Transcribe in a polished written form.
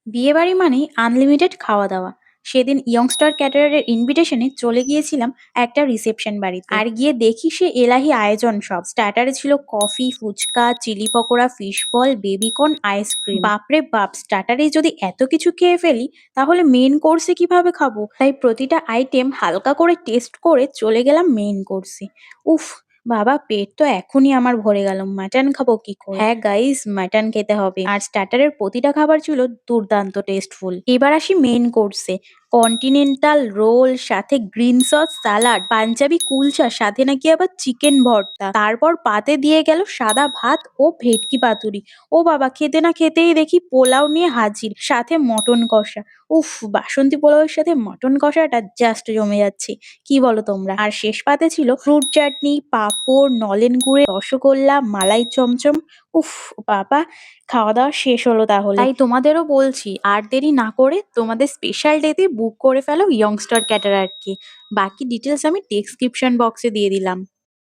বিয়েবাড়ি মানেই আনলিমিটেড খাওয়া-দাওয়া। সেদিন ইয়ংস্টার ক্যাটারারের ইনভিটেশনে চলে গিয়েছিলাম একটা রিসেপশন বাড়িতে। আর গিয়ে দেখি সে এলাহি আয়োজন সব। স্টার্টারে ছিল coffee, phuchka, chilli pakora, fish ball, baby corn, ice cream. বাপরে বাপ! স্টার্টারেই যদি এত কিছু খেয়ে ফেলি, তাহলে মেইন কোর্সে কিভাবে খাবো? তাই প্রতিটা আইটেম হালকা করে টেস্ট করে চলে গেলাম মেইন কোর্সে। উফ! বাবা পেট তো এখনই আমার ভরে গেল। মাটন খাবো কি করে? হ্যাঁ গাইস, মাটন খেতে হবে। আর স্টার্টারের প্রতিটা খাবার ছিল দুর্দান্ত টেস্টফুল। এবার আসি মেইন কোর্সে। কন্টিনেন্টাল রোল, সাথে green sauce salad, Punjabi kulcha, সাথে নাকি আবার চিকেন ভর্তা। তারপর পাতে দিয়ে গেল সাদা ভাত ও ভেটকি পাতুরি। ও বাবা, খেতে না খেতেই দেখি পোলাও নিয়ে হাজির, সাথে মটন কষা। উফ! বাসন্তী পোলাওয়ের সাথে মটন কষাটা জাস্ট জমে যাচ্ছে। কি বলো তোমরা? আর শেষ পাতে ছিল ফ্রুট চাটনি, পাঁপড়, নলেন গুড়ের রসগোল্লা, মালাই চমচম। উফ! বাবা, খাওয়া-দাওয়া শেষ হলো তাহলে। তাই তোমাদেরও বলছি, আর দেরি না করে তোমাদের স্পেশাল ডেতে বুক করে ফেলো ইয়ংস্টার ক্যাটারারকে। বাকি ডিটেইলস আমি ডেসক্রিপশন বক্সে দিয়ে দিলাম।